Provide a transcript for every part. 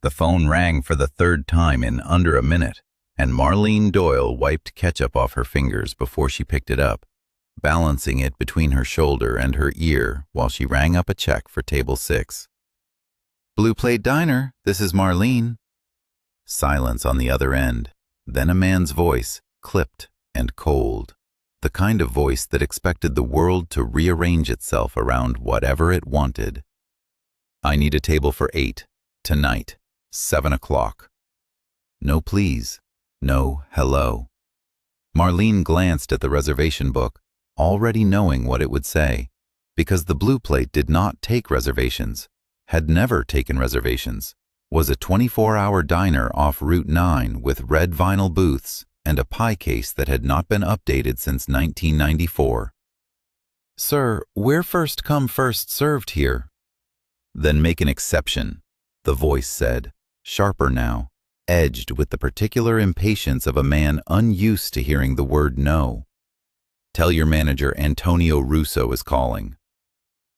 The phone rang for the third time in under a minute, and Marlene Doyle wiped ketchup off her fingers before she picked it up, balancing it between her shoulder and her ear while she rang up a check for table 6. "Blue Plate Diner, this is Marlene." Silence on the other end, then a man's voice, clipped and cold, the kind of voice that expected the world to rearrange itself around whatever it wanted. "I need a table for 8, tonight, 7 o'clock. No please, no hello." Marlene glanced at the reservation book, already knowing what it would say, because the Blue Plate did not take reservations, had never taken reservations, was a 24-hour diner off Route 9 with red vinyl booths and a pie case that had not been updated since 1994. "Sir, we're first come first served here." "Then make an exception," the voice said, sharper now, edged with the particular impatience of a man unused to hearing the word no. "Tell your manager Antonio Russo is calling."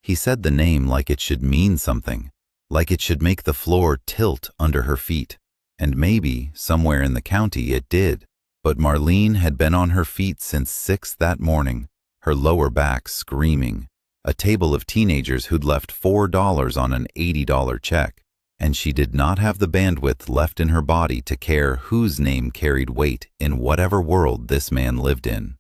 He said the name like it should mean something, like it should make the floor tilt under her feet, and maybe, somewhere in the county, it did. But Marlene had been on her feet since 6 that morning, her lower back screaming, a table of teenagers who'd left $4 on an $80 check, and she did not have the bandwidth left in her body to care whose name carried weight in whatever world this man lived in.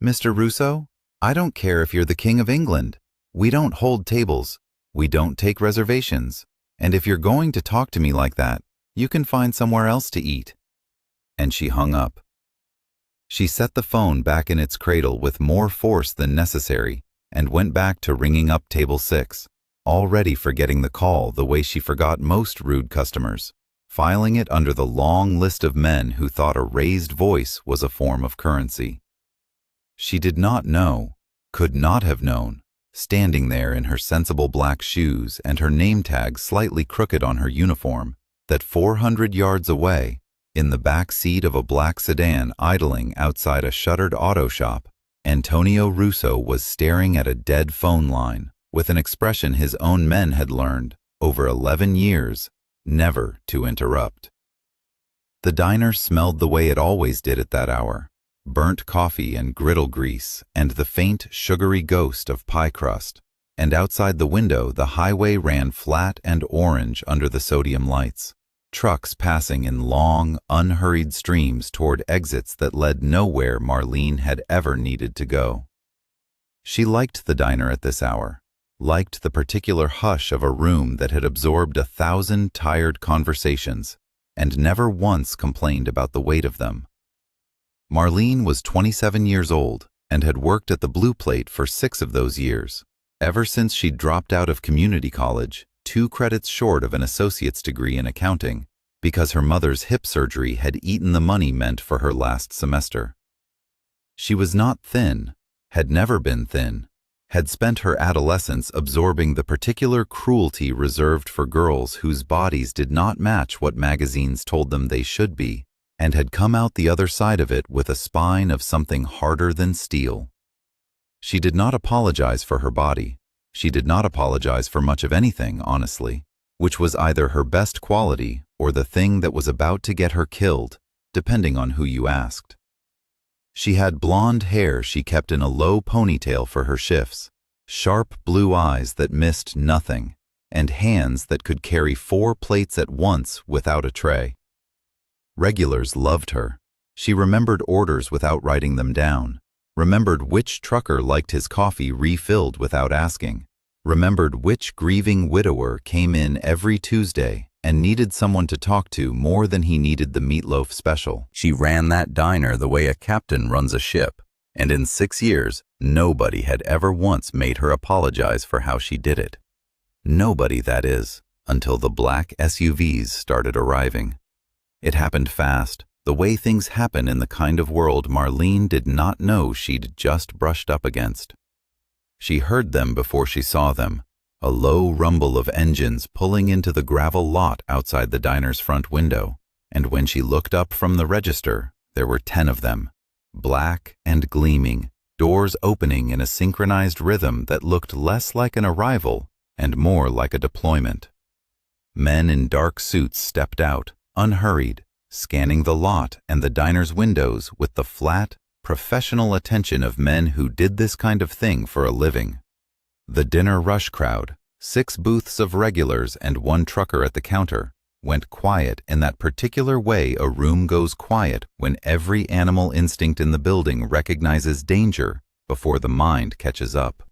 "Mr. Russo, I don't care if you're the King of England. We don't hold tables. We don't take reservations. And if you're going to talk to me like that, you can find somewhere else to eat." And she hung up. She set the phone back in its cradle with more force than necessary and went back to ringing up table 6, already forgetting the call the way she forgot most rude customers, filing it under the long list of men who thought a raised voice was a form of currency. She did not know, could not have known, standing there in her sensible black shoes and her name tag slightly crooked on her uniform, that 400 yards away, in the back seat of a black sedan idling outside a shuttered auto shop, Antonio Russo was staring at a dead phone line with an expression his own men had learned, over 11 years, never to interrupt. The diner smelled the way it always did at that hour, burnt coffee and griddle grease and the faint, sugary ghost of pie crust, and outside the window the highway ran flat and orange under the sodium lights, trucks passing in long, unhurried streams toward exits that led nowhere Marlene had ever needed to go. She liked the diner at this hour, liked the particular hush of a room that had absorbed 1,000 tired conversations, and never once complained about the weight of them. Marlene was 27 years old and had worked at the Blue Plate for 6 of those years, ever since she'd dropped out of community college, 2 credits short of an associate's degree in accounting, because her mother's hip surgery had eaten the money meant for her last semester. She was not thin, had never been thin, had spent her adolescence absorbing the particular cruelty reserved for girls whose bodies did not match what magazines told them they should be, and had come out the other side of it with a spine of something harder than steel. She did not apologize for her body. She did not apologize for much of anything, honestly, which was either her best quality or the thing that was about to get her killed, depending on who you asked. She had blonde hair she kept in a low ponytail for her shifts, sharp blue eyes that missed nothing, and hands that could carry 4 plates at once without a tray. Regulars loved her. She remembered orders without writing them down, remembered which trucker liked his coffee refilled without asking, remembered which grieving widower came in every Tuesday and needed someone to talk to more than he needed the meatloaf special. She ran that diner the way a captain runs a ship, and in 6 years, nobody had ever once made her apologize for how she did it. Nobody, that is, until the black SUVs started arriving. It happened fast, the way things happen in the kind of world Marlene did not know she'd just brushed up against. She heard them before she saw them, a low rumble of engines pulling into the gravel lot outside the diner's front window, and when she looked up from the register, there were 10 of them, black and gleaming, doors opening in a synchronized rhythm that looked less like an arrival and more like a deployment. Men in dark suits stepped out, unhurried, scanning the lot and the diner's windows with the flat, professional attention of men who did this kind of thing for a living. The dinner rush crowd, 6 booths of regulars and 1 trucker at the counter, went quiet in that particular way a room goes quiet when every animal instinct in the building recognizes danger before the mind catches up.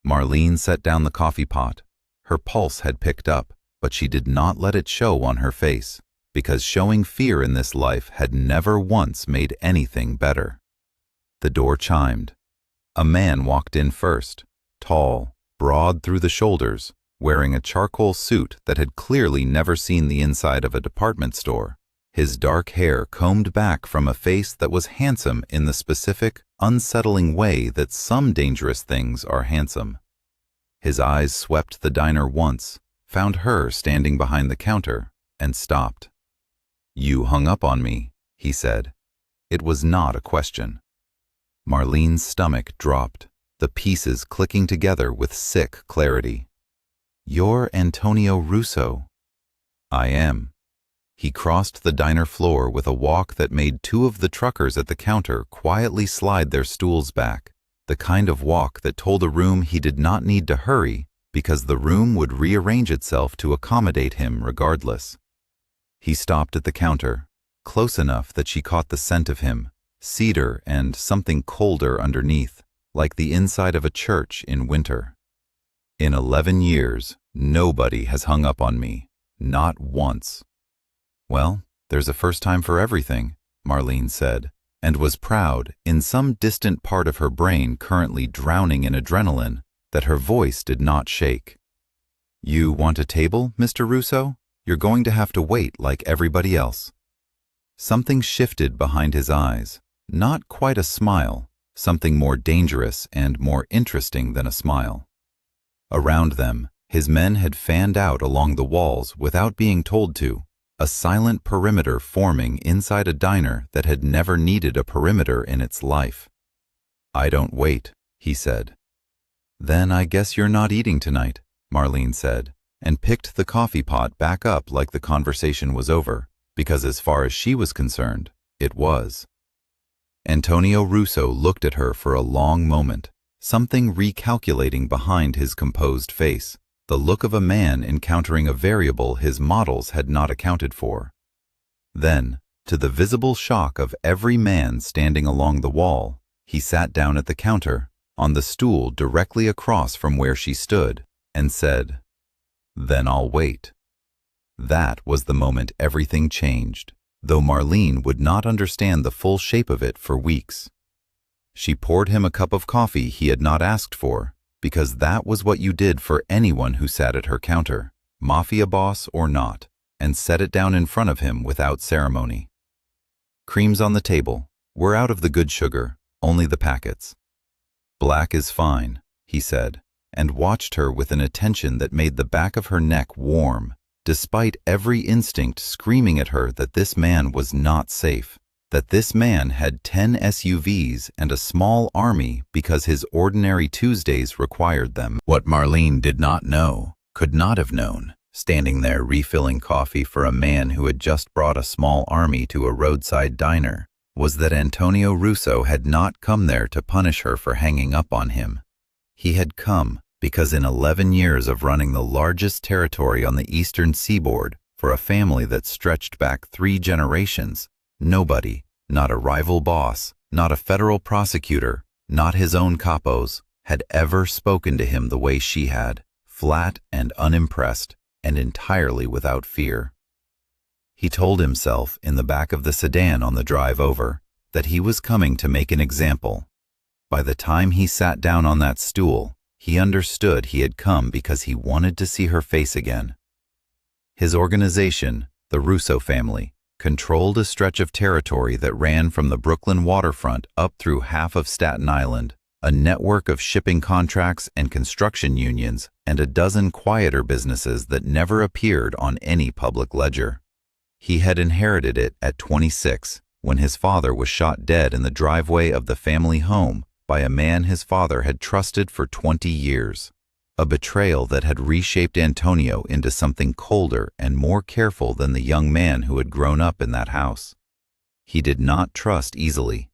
Marlene set down the coffee pot. Her pulse had picked up, but she did not let it show on her face, because showing fear in this life had never once made anything better. The door chimed. A man walked in first, tall, broad through the shoulders, wearing a charcoal suit that had clearly never seen the inside of a department store, his dark hair combed back from a face that was handsome in the specific, unsettling way that some dangerous things are handsome. His eyes swept the diner once, found her standing behind the counter, and stopped. "You hung up on me," he said. It was not a question. Marlene's stomach dropped, the pieces clicking together with sick clarity. "You're Antonio Russo." "I am." He crossed the diner floor with a walk that made 2 of the truckers at the counter quietly slide their stools back, the kind of walk that told a room he did not need to hurry because the room would rearrange itself to accommodate him regardless. He stopped at the counter, close enough that she caught the scent of him, cedar and something colder underneath, like the inside of a church in winter. "In 11 years, nobody has hung up on me, not once." "Well, there's a first time for everything," Marlene said, and was proud, in some distant part of her brain currently drowning in adrenaline, that her voice did not shake. "You want a table, Mr. Russo? You're going to have to wait like everybody else." Something shifted behind his eyes, not quite a smile, something more dangerous and more interesting than a smile. Around them, his men had fanned out along the walls without being told to, a silent perimeter forming inside a diner that had never needed a perimeter in its life. "I don't wait," he said. "Then I guess you're not eating tonight," Marlene said, and picked the coffee pot back up like the conversation was over, because as far as she was concerned, it was. Antonio Russo looked at her for a long moment, something recalculating behind his composed face, the look of a man encountering a variable his models had not accounted for. Then, to the visible shock of every man standing along the wall, he sat down at the counter, on the stool directly across from where she stood, and said, "Then I'll wait." That was the moment everything changed, though Marlene would not understand the full shape of it for weeks. She poured him a cup of coffee he had not asked for, because that was what you did for anyone who sat at her counter, mafia boss or not, and set it down in front of him without ceremony. "Cream's on the table. We're out of the good sugar, only the packets." "Black is fine," he said, and watched her with an attention that made the back of her neck warm, despite every instinct screaming at her that this man was not safe, that this man had 10 SUVs and a small army because his ordinary Tuesdays required them. What Marlene did not know, could not have known, standing there refilling coffee for a man who had just brought a small army to a roadside diner, was that Antonio Russo had not come there to punish her for hanging up on him. He had come because in 11 years of running the largest territory on the eastern seaboard for a family that stretched back 3 generations, nobody, not a rival boss, not a federal prosecutor, not his own capos, had ever spoken to him the way she had, flat and unimpressed, and entirely without fear. He told himself in the back of the sedan on the drive over that he was coming to make an example. By the time he sat down on that stool, he understood he had come because he wanted to see her face again. His organization, the Russo family, controlled a stretch of territory that ran from the Brooklyn waterfront up through half of Staten Island, a network of shipping contracts and construction unions, and a dozen quieter businesses that never appeared on any public ledger. He had inherited it at 26, when his father was shot dead in the driveway of the family home by a man his father had trusted for 20 years, a betrayal that had reshaped Antonio into something colder and more careful than the young man who had grown up in that house. He did not trust easily.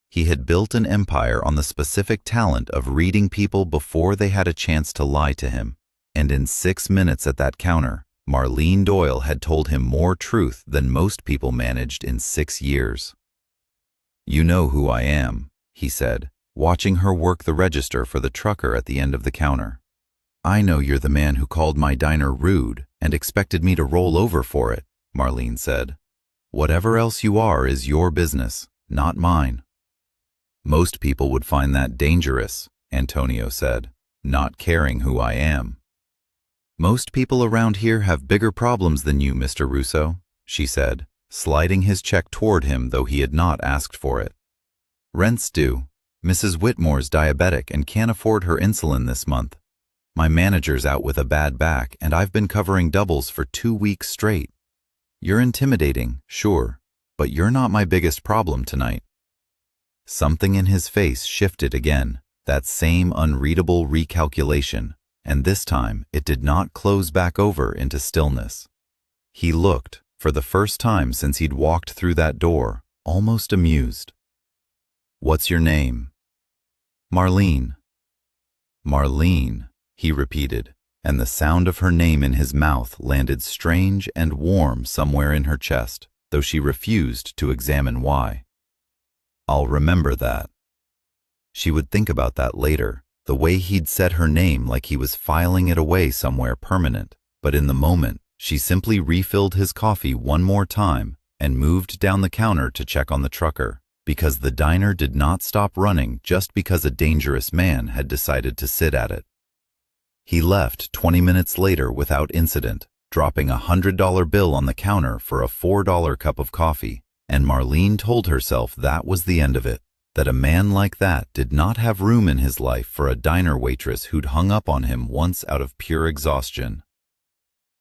He had built an empire on the specific talent of reading people before they had a chance to lie to him, and in 6 minutes at that counter, Marlene Doyle had told him more truth than most people managed in 6 years. "You know who I am," he said, watching her work the register for the trucker at the end of the counter. "I know you're the man who called my diner rude and expected me to roll over for it," Marlene said. "Whatever else you are is your business, not mine." "Most people would find that dangerous," Antonio said, "not caring who I am." "Most people around here have bigger problems than you, Mr. Russo," she said, sliding his check toward him though he had not asked for it. "Rent's due. Mrs. Whitmore's diabetic and can't afford her insulin this month. My manager's out with a bad back and I've been covering doubles for 2 weeks straight. You're intimidating, sure, but you're not my biggest problem tonight." Something in his face shifted again, that same unreadable recalculation, and this time it did not close back over into stillness. He looked, for the first time since he'd walked through that door, almost amused. "What's your name?" "Marlene." "Marlene," he repeated, and the sound of her name in his mouth landed strange and warm somewhere in her chest, though she refused to examine why. "I'll remember that." She would think about that later, the way he'd said her name like he was filing it away somewhere permanent, but in the moment, she simply refilled his coffee one more time and moved down the counter to check on the trucker, because the diner did not stop running just because a dangerous man had decided to sit at it. He left 20 minutes later without incident, dropping a $100 bill on the counter for a $4 cup of coffee, and Marlene told herself that was the end of it, that a man like that did not have room in his life for a diner waitress who'd hung up on him once out of pure exhaustion.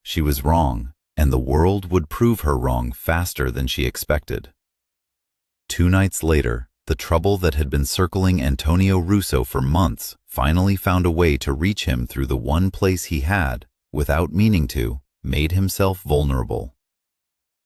She was wrong, and the world would prove her wrong faster than she expected. 2 nights later, the trouble that had been circling Antonio Russo for months finally found a way to reach him through the one place he had, without meaning to, made himself vulnerable.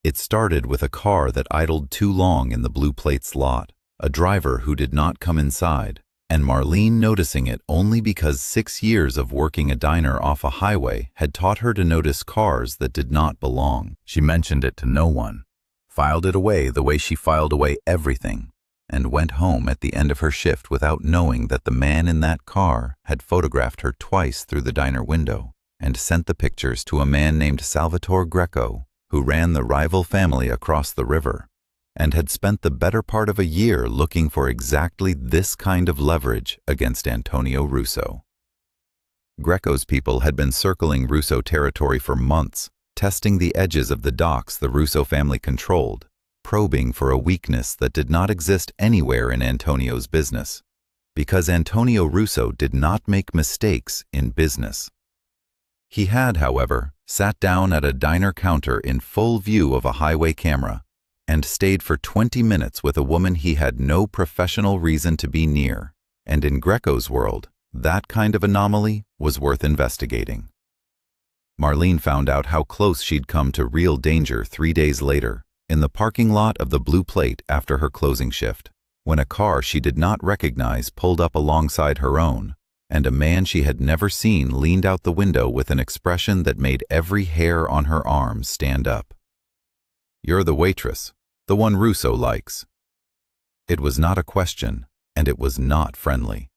It started with a car that idled too long in the Blue Plates lot, a driver who did not come inside, and Marlene noticing it only because 6 years of working a diner off a highway had taught her to notice cars that did not belong. She mentioned it to no one, filed it away the way she filed away everything, and went home at the end of her shift without knowing that the man in that car had photographed her twice through the diner window and sent the pictures to a man named Salvatore Greco, who ran the rival family across the river, and had spent the better part of a year looking for exactly this kind of leverage against Antonio Russo. Greco's people had been circling Russo territory for months, testing the edges of the docks the Russo family controlled, probing for a weakness that did not exist anywhere in Antonio's business, because Antonio Russo did not make mistakes in business. He had, however, sat down at a diner counter in full view of a highway camera and stayed for 20 minutes with a woman he had no professional reason to be near, and in Greco's world, that kind of anomaly was worth investigating. Marlene found out how close she'd come to real danger 3 days later, in the parking lot of the Blue Plate after her closing shift, when a car she did not recognize pulled up alongside her own, and a man she had never seen leaned out the window with an expression that made every hair on her arm stand up. "You're the waitress, the one Russo likes." It was not a question, and it was not friendly.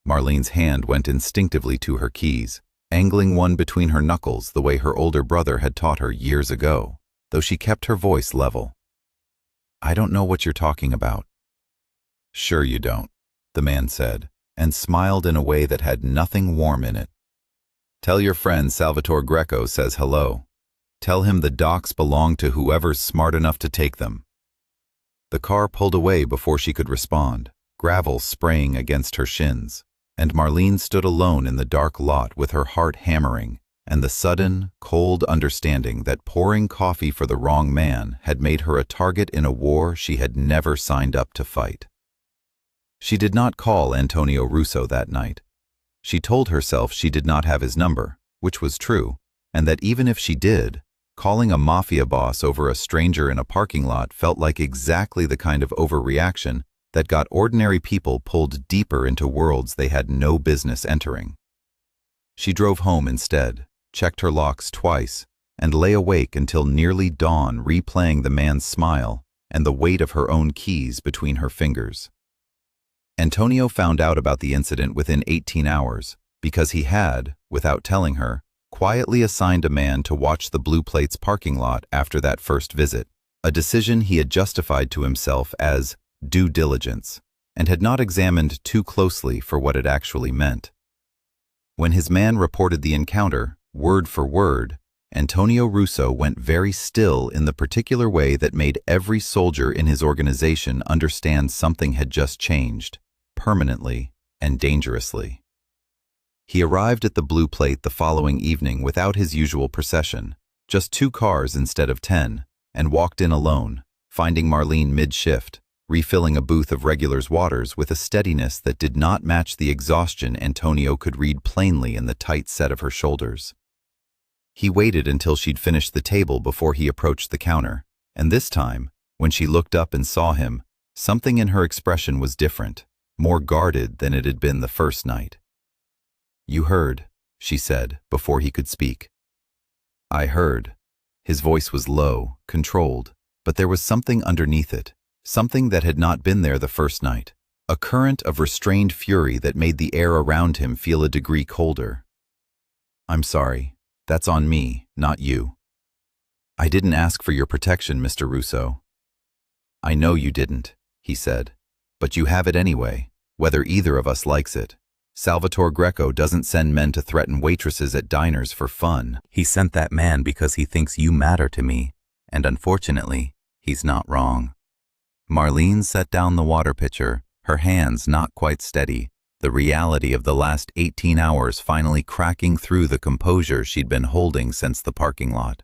Marlene's hand went instinctively to her keys, angling one between her knuckles the way her older brother had taught her years ago, though she kept her voice level. "I don't know what you're talking about." "Sure you don't," the man said, and smiled in a way that had nothing warm in it. "Tell your friend Salvatore Greco says hello. Tell him the docks belong to whoever's smart enough to take them." The car pulled away before she could respond, gravel spraying against her shins, and Marlene stood alone in the dark lot with her heart hammering, and the sudden, cold understanding that pouring coffee for the wrong man had made her a target in a war she had never signed up to fight. She did not call Antonio Russo that night. She told herself she did not have his number, which was true, and that even if she did, calling a mafia boss over a stranger in a parking lot felt like exactly the kind of overreaction that got ordinary people pulled deeper into worlds they had no business entering. She drove home instead, checked her locks twice, and lay awake until nearly dawn replaying the man's smile and the weight of her own keys between her fingers. Antonio found out about the incident within 18 hours because he had, without telling her, quietly assigned a man to watch the Blue Plate's parking lot after that first visit, a decision he had justified to himself as due diligence, and had not examined too closely for what it actually meant. When his man reported the encounter, word for word, Antonio Russo went very still in the particular way that made every soldier in his organization understand something had just changed, permanently and dangerously. He arrived at the Blue Plate the following evening without his usual procession, just 2 cars instead of 10, and walked in alone, finding Marlene mid-shift, refilling a booth of regulars' waters with a steadiness that did not match the exhaustion Antonio could read plainly in the tight set of her shoulders. He waited until she'd finished the table before he approached the counter, and this time, when she looked up and saw him, something in her expression was different, more guarded than it had been the first night. "You heard," she said, before he could speak. "I heard." His voice was low, controlled, but there was something underneath it, something that had not been there the first night, a current of restrained fury that made the air around him feel a degree colder. "I'm sorry. That's on me, not you. I didn't ask for your protection, Mr. Russo." "I know you didn't," he said, "but you have it anyway, whether either of us likes it. Salvatore Greco doesn't send men to threaten waitresses at diners for fun. He sent that man because he thinks you matter to me, and unfortunately, he's not wrong." Marlene set down the water pitcher, her hands not quite steady, the reality of the last 18 hours finally cracking through the composure she'd been holding since the parking lot.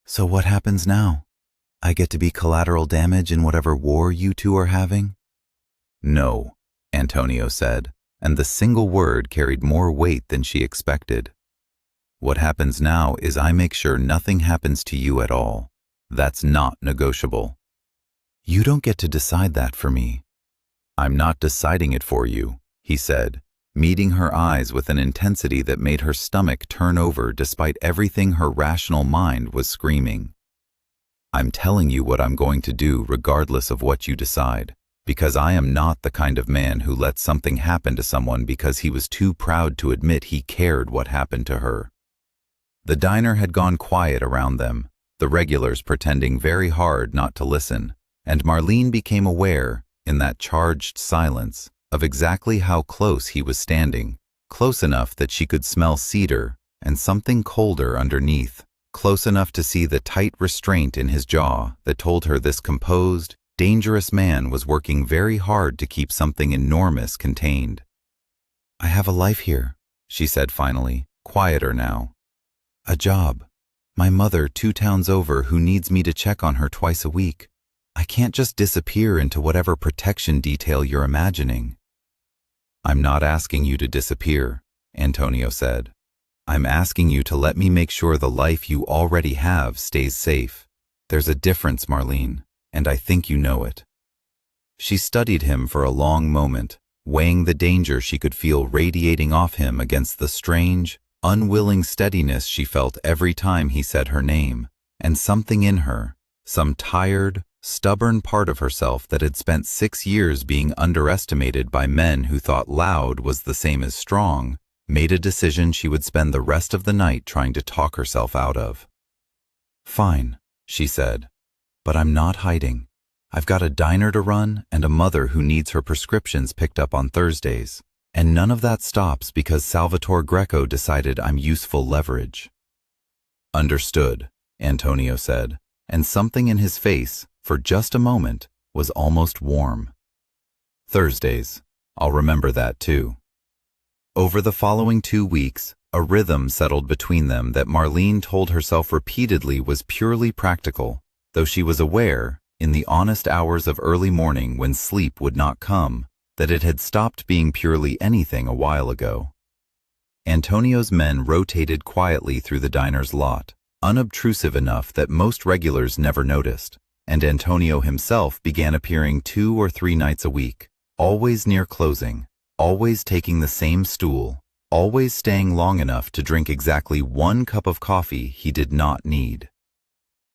"So what happens now? I get to be collateral damage in whatever war you two are having?" "No," Antonio said, and the single word carried more weight than she expected. "What happens now is I make sure nothing happens to you at all. That's not negotiable." "You don't get to decide that for me." "I'm not deciding it for you," he said, meeting her eyes with an intensity that made her stomach turn over despite everything her rational mind was screaming. "I'm telling you what I'm going to do regardless of what you decide, because I am not the kind of man who lets something happen to someone because he was too proud to admit he cared what happened to her." The diner had gone quiet around them, the regulars pretending very hard not to listen, and Marlene became aware, in that charged silence, of exactly how close he was standing, close enough that she could smell cedar and something colder underneath, close enough to see the tight restraint in his jaw that told her this composed, dangerous man was working very hard to keep something enormous contained. "I have a life here," she said finally, quieter now. "A job. My mother 2 towns over who needs me to check on her twice a week. I can't just disappear into whatever protection detail you're imagining." "I'm not asking you to disappear," Antonio said. "I'm asking you to let me make sure the life you already have stays safe. There's a difference, Marlene, and I think you know it." She studied him for a long moment, weighing the danger she could feel radiating off him against the strange, unwilling steadiness she felt every time he said her name, and something in her, some tired, stubborn part of herself that had spent 6 years being underestimated by men who thought loud was the same as strong, made a decision she would spend the rest of the night trying to talk herself out of. "Fine," she said. "But I'm not hiding. I've got a diner to run and a mother who needs her prescriptions picked up on Thursdays, and none of that stops because Salvatore Greco decided I'm useful leverage." "Understood," Antonio said, and something in his face, for just a moment, was almost warm. "Thursdays. I'll remember that too." Over the following 2 weeks, a rhythm settled between them that Marlene told herself repeatedly was purely practical, though she was aware, in the honest hours of early morning when sleep would not come, that it had stopped being purely anything a while ago. Antonio's men rotated quietly through the diner's lot, unobtrusive enough that most regulars never noticed, and Antonio himself began appearing 2 or 3 nights a week, always near closing, always taking the same stool, always staying long enough to drink exactly 1 cup of coffee he did not need.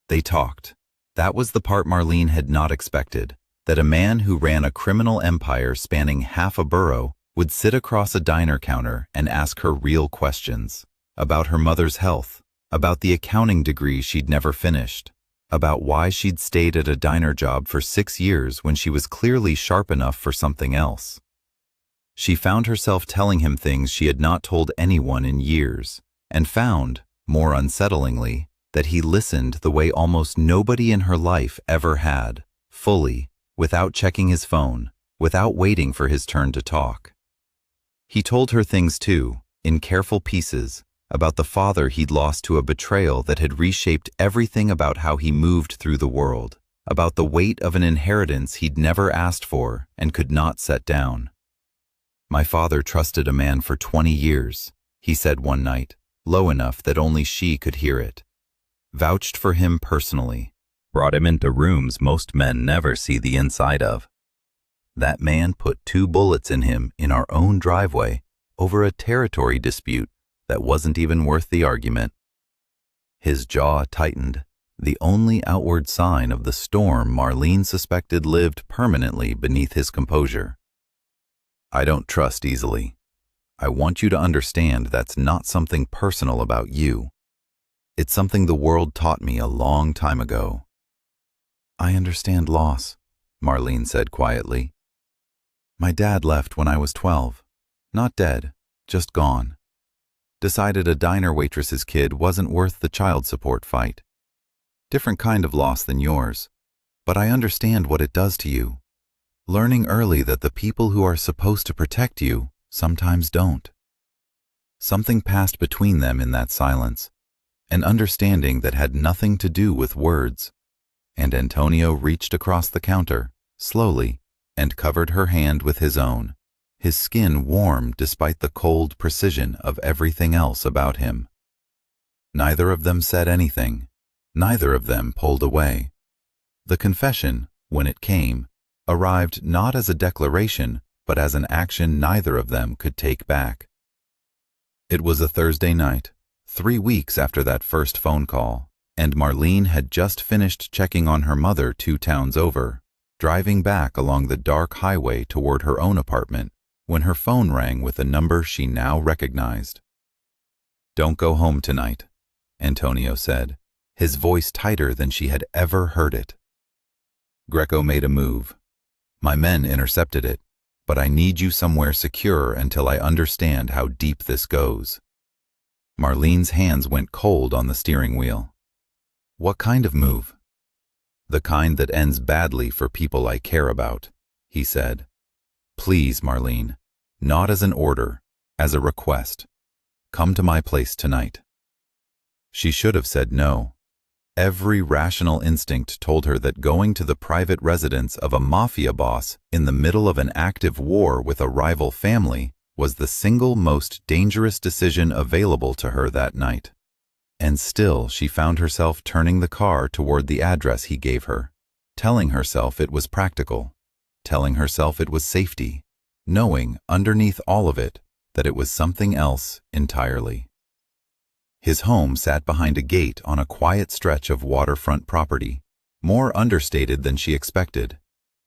They talked. That was the part Marlene had not expected, that a man who ran a criminal empire spanning half a borough would sit across a diner counter and ask her real questions about her mother's health, about the accounting degree she'd never finished, about why she'd stayed at a diner job for 6 years when she was clearly sharp enough for something else. She found herself telling him things she had not told anyone in years, and found, more unsettlingly, that he listened the way almost nobody in her life ever had, fully, without checking his phone, without waiting for his turn to talk. He told her things too, in careful pieces, about the father he'd lost to a betrayal that had reshaped everything about how he moved through the world, about the weight of an inheritance he'd never asked for and could not set down. "My father trusted a man for 20 years, he said one night, low enough that only she could hear it. Vouched for him personally, brought him into rooms most men never see the inside of. That man put 2 bullets in him in our own driveway over a territory dispute that wasn't even worth the argument." His jaw tightened, the only outward sign of the storm Marlene suspected lived permanently beneath his composure. "I don't trust easily. I want you to understand that's not something personal about you. It's something the world taught me a long time ago." "I understand loss," Marlene said quietly. "My dad left when I was 12. Not dead, just gone. Decided a diner waitress's kid wasn't worth the child support fight. Different kind of loss than yours, but I understand what it does to you. Learning early that the people who are supposed to protect you sometimes don't." Something passed between them in that silence, an understanding that had nothing to do with words, and Antonio reached across the counter, slowly, and covered her hand with his own, his skin warm despite the cold precision of everything else about him. Neither of them said anything. Neither of them pulled away. The confession, when it came, arrived not as a declaration, but as an action neither of them could take back. It was a Thursday night, 3 weeks after that first phone call, and Marlene had just finished checking on her mother 2 towns over, driving back along the dark highway toward her own apartment, when her phone rang with a number she now recognized. "Don't go home tonight," Antonio said, his voice tighter than she had ever heard it. Greco made a move. "My men intercepted it, but I need you somewhere secure until I understand how deep this goes." Marlene's hands went cold on the steering wheel. "What kind of move?" "The kind that ends badly for people I care about," he said. "Please, Marlene, not as an order, as a request. Come to my place tonight." She should have said no. Every rational instinct told her that going to the private residence of a mafia boss in the middle of an active war with a rival family was the single most dangerous decision available to her that night. And still she found herself turning the car toward the address he gave her, telling herself it was practical, telling herself it was safety, knowing underneath all of it that it was something else entirely. His home sat behind a gate on a quiet stretch of waterfront property, more understated than she expected.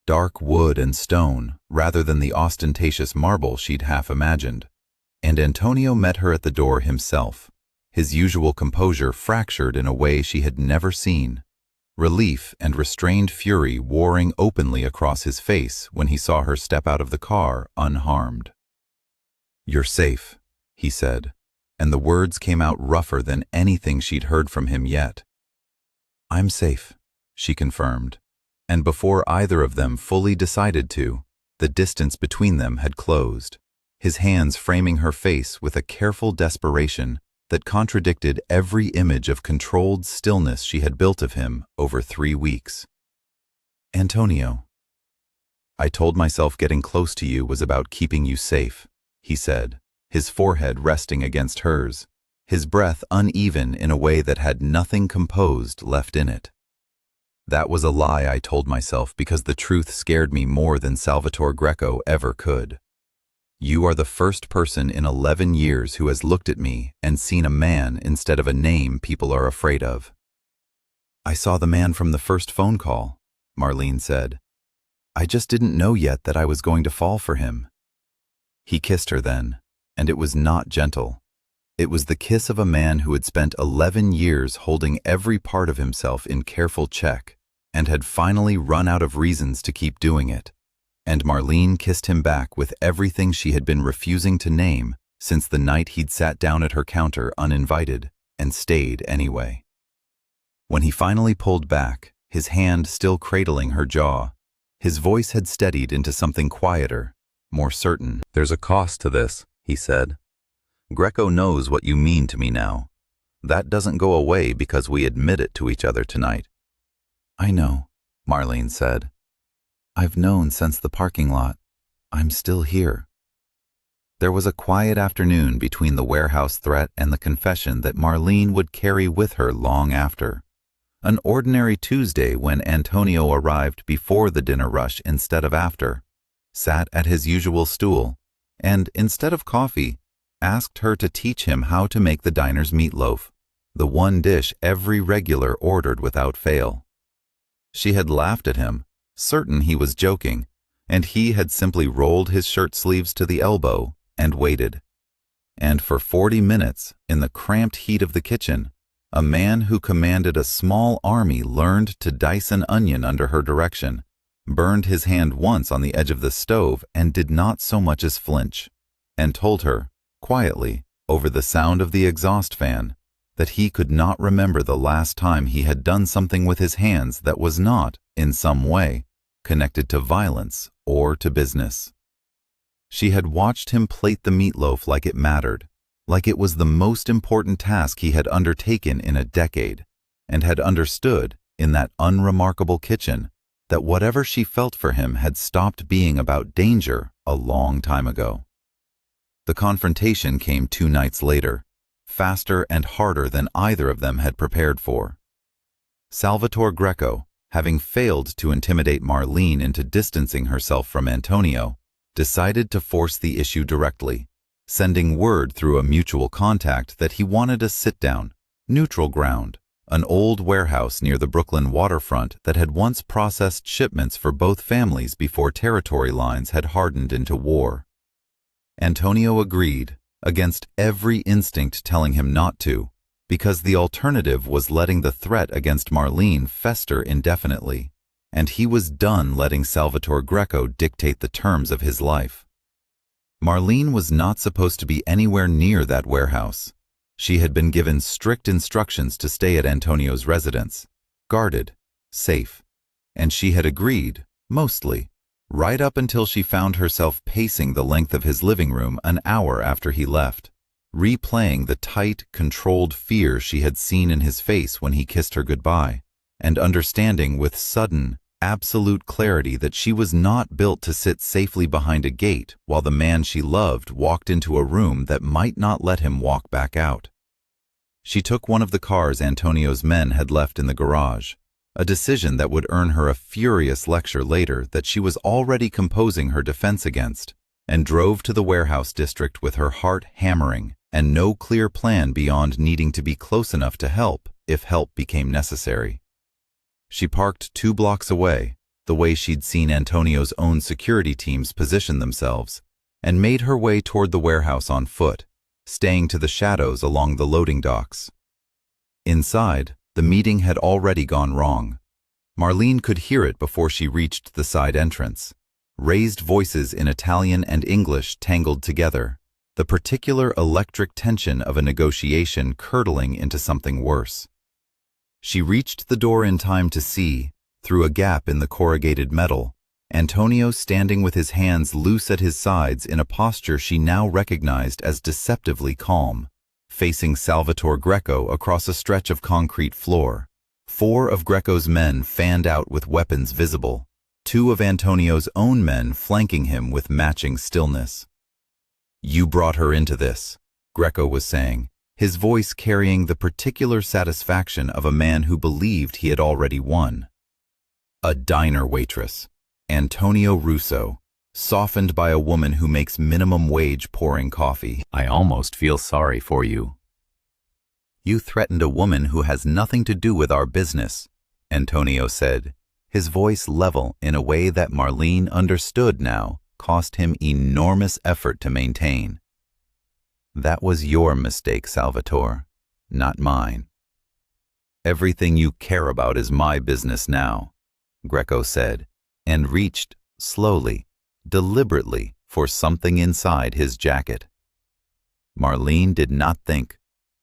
Dark wood and stone rather than the ostentatious marble she'd half imagined. And Antonio met her at the door himself, his usual composure fractured in a way she had never seen, relief and restrained fury warring openly across his face when he saw her step out of the car unharmed. "You're safe," he said, and the words came out rougher than anything she'd heard from him yet. "I'm safe," she confirmed, and before either of them fully decided to, the distance between them had closed, his hands framing her face with a careful desperation that contradicted every image of controlled stillness she had built of him over 3 weeks. "Antonio, I told myself getting close to you was about keeping you safe," he said, his forehead resting against hers, his breath uneven in a way that had nothing composed left in it. That was a lie I told myself because the truth scared me more than Salvatore Greco ever could. You are the first person in 11 years who has looked at me and seen a man instead of a name people are afraid of. I saw the man from the first phone call, Marlene said. I just didn't know yet that I was going to fall for him. He kissed her then, and it was not gentle. It was the kiss of a man who had spent 11 years holding every part of himself in careful check and had finally run out of reasons to keep doing it. And Marlene kissed him back with everything she had been refusing to name since the night he'd sat down at her counter uninvited and stayed anyway. When he finally pulled back, his hand still cradling her jaw, his voice had steadied into something quieter, more certain. There's a cost to this, he said. Greco knows what you mean to me now. That doesn't go away because we admit it to each other tonight. I know, Marlene said. I've known since the parking lot. I'm still here. There was a quiet afternoon between the warehouse threat and the confession that Marlene would carry with her long after. An ordinary Tuesday when Antonio arrived before the dinner rush instead of after, sat at his usual stool, and instead of coffee, asked her to teach him how to make the diner's meatloaf, the one dish every regular ordered without fail. She had laughed at him, certain he was joking, and he had simply rolled his shirt sleeves to the elbow and waited. And for 40 minutes, in the cramped heat of the kitchen, a man who commanded a small army learned to dice an onion under her direction, burned his hand once on the edge of the stove and did not so much as flinch, and told her, quietly, over the sound of the exhaust fan, that he could not remember the last time he had done something with his hands that was not, in some way, connected to violence or to business. She had watched him plate the meatloaf like it mattered, like it was the most important task he had undertaken in a decade, and had understood, in that unremarkable kitchen, that whatever she felt for him had stopped being about danger a long time ago. The confrontation came 2 nights later, faster and harder than either of them had prepared for. Salvatore Greco, having failed to intimidate Marlene into distancing herself from Antonio, decided to force the issue directly, sending word through a mutual contact that he wanted a sit-down, neutral ground, an old warehouse near the Brooklyn waterfront that had once processed shipments for both families before territory lines had hardened into war. Antonio agreed, against every instinct telling him not to, because the alternative was letting the threat against Marlene fester indefinitely, and he was done letting Salvatore Greco dictate the terms of his life. Marlene was not supposed to be anywhere near that warehouse. She had been given strict instructions to stay at Antonio's residence, guarded, safe, and she had agreed, mostly, right up until she found herself pacing the length of his living room an hour after he left, replaying the tight, controlled fear she had seen in his face when he kissed her goodbye, and understanding with sudden, absolute clarity that she was not built to sit safely behind a gate while the man she loved walked into a room that might not let him walk back out. She took one of the cars Antonio's men had left in the garage, a decision that would earn her a furious lecture later that she was already composing her defense against, and drove to the warehouse district with her heart hammering and no clear plan beyond needing to be close enough to help if help became necessary. She parked 2 blocks away, the way she'd seen Antonio's own security teams position themselves, and made her way toward the warehouse on foot, staying to the shadows along the loading docks. Inside, the meeting had already gone wrong. Marlene could hear it before she reached the side entrance. Raised voices in Italian and English tangled together, the particular electric tension of a negotiation curdling into something worse. She reached the door in time to see, through a gap in the corrugated metal, Antonio standing with his hands loose at his sides in a posture she now recognized as deceptively calm, facing Salvatore Greco across a stretch of concrete floor. 4 of Greco's men fanned out with weapons visible, 2 of Antonio's own men flanking him with matching stillness. You brought her into this, Greco was saying, his voice carrying the particular satisfaction of a man who believed he had already won. A diner waitress, Antonio Russo, softened by a woman who makes minimum wage pouring coffee. I almost feel sorry for you. You threatened a woman who has nothing to do with our business, Antonio said, his voice level in a way that Marlene understood now cost him enormous effort to maintain. That was your mistake, Salvatore, not mine. Everything you care about is my business now, Greco said, and reached, slowly, deliberately, for something inside his jacket. Marlene did not think.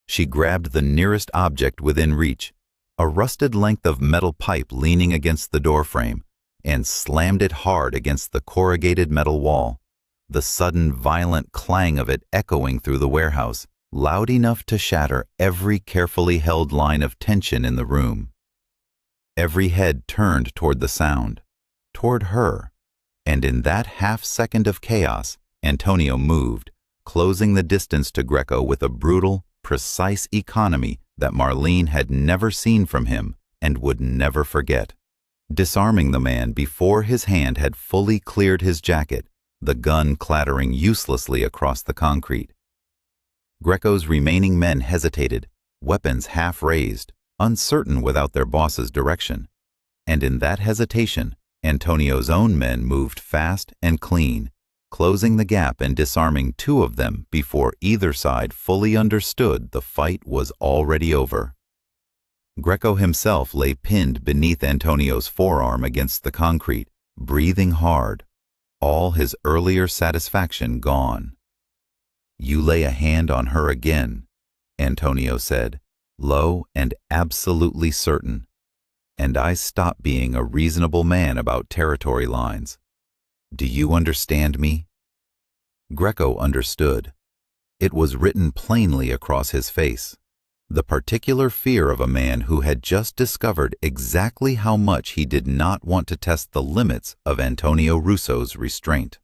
She grabbed the nearest object within reach, a rusted length of metal pipe leaning against the doorframe, and slammed it hard against the corrugated metal wall, the sudden violent clang of it echoing through the warehouse, loud enough to shatter every carefully held line of tension in the room. Every head turned toward the sound, toward her, and in that half-second of chaos, Antonio moved, closing the distance to Greco with a brutal, precise economy that Marlene had never seen from him and would never forget. Disarming the man before his hand had fully cleared his jacket, the gun clattering uselessly across the concrete. Greco's remaining men hesitated, weapons half raised, uncertain without their boss's direction. And in that hesitation, Antonio's own men moved fast and clean, closing the gap and disarming two of them before either side fully understood the fight was already over. Greco himself lay pinned beneath Antonio's forearm against the concrete, breathing hard, all his earlier satisfaction gone. You lay a hand on her again, Antonio said, low and absolutely certain, and I stop being a reasonable man about territory lines. Do you understand me? Greco understood. It was written plainly across his face. The particular fear of a man who had just discovered exactly how much he did not want to test the limits of Antonio Russo's restraint.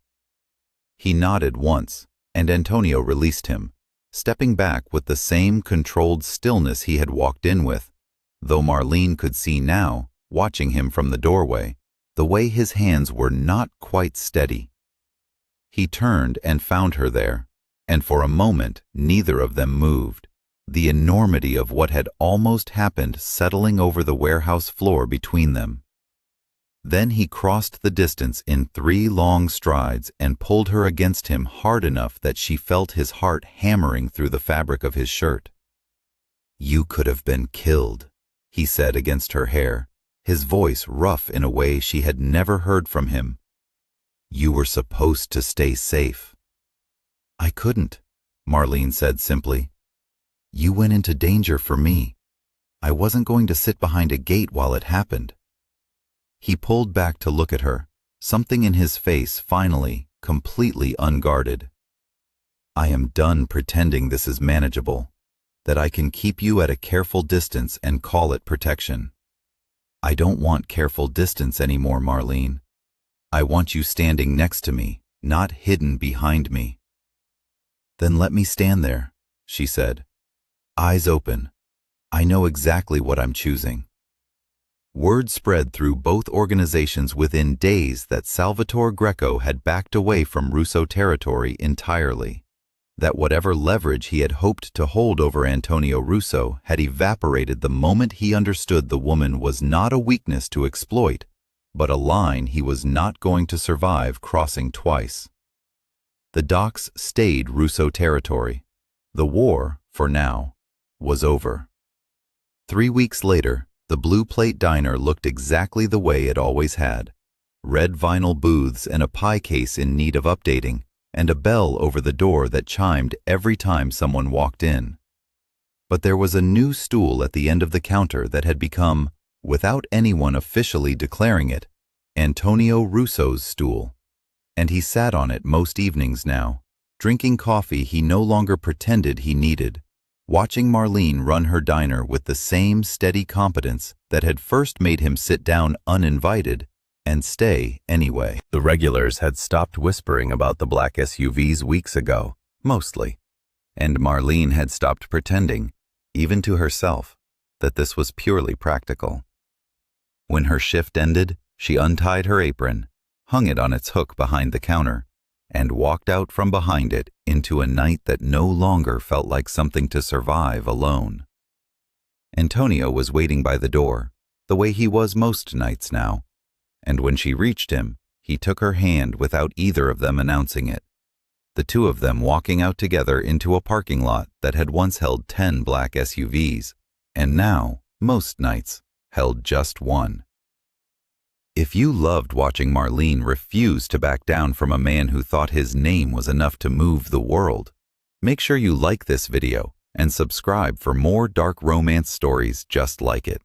He nodded once, and Antonio released him, stepping back with the same controlled stillness he had walked in with, though Marlene could see now, watching him from the doorway, the way his hands were not quite steady. He turned and found her there, and for a moment neither of them moved, the enormity of what had almost happened settling over the warehouse floor between them. Then he crossed the distance in 3 long strides and pulled her against him hard enough that she felt his heart hammering through the fabric of his shirt. You could have been killed, he said against her hair, his voice rough in a way she had never heard from him. You were supposed to stay safe. I couldn't, Marlene said simply. You went into danger for me. I wasn't going to sit behind a gate while it happened. He pulled back to look at her, something in his face finally, completely unguarded. I am done pretending this is manageable, that I can keep you at a careful distance and call it protection. I don't want careful distance anymore, Marlene. I want you standing next to me, not hidden behind me. Then let me stand there, she said. Eyes open. I know exactly what I'm choosing. Word spread through both organizations within days that Salvatore Greco had backed away from Russo territory entirely, that whatever leverage he had hoped to hold over Antonio Russo had evaporated the moment he understood the woman was not a weakness to exploit, but a line he was not going to survive crossing twice. The docks stayed Russo territory. The war, for now, was over. 3 weeks later, the Blue Plate Diner looked exactly the way it always had. Red vinyl booths and a pie case in need of updating, and a bell over the door that chimed every time someone walked in. But there was a new stool at the end of the counter that had become, without anyone officially declaring it, Antonio Russo's stool, and he sat on it most evenings now, drinking coffee he no longer pretended he needed, watching Marlene run her diner with the same steady competence that had first made him sit down uninvited and stay anyway. The regulars had stopped whispering about the black SUVs weeks ago, Mostly. And Marlene had stopped pretending, even to herself, that this was purely practical. When her shift ended, she untied her apron, hung it on its hook behind the counter, and walked out from behind it into a night that no longer felt like something to survive alone. Antonio was waiting by the door, the way he was most nights now, and when she reached him, he took her hand without either of them announcing it, the two of them walking out together into a parking lot that had once held 10 black SUVs, and now, most nights, held just one. If you loved watching Marlene refuse to back down from a man who thought his name was enough to move the world, make sure you like this video and subscribe for more dark romance stories just like it.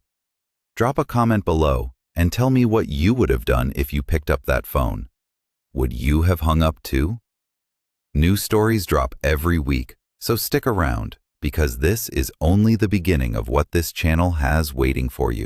Drop a comment below and tell me what you would have done if you picked up that phone. Would you have hung up too? New stories drop every week, so stick around because this is only the beginning of what this channel has waiting for you.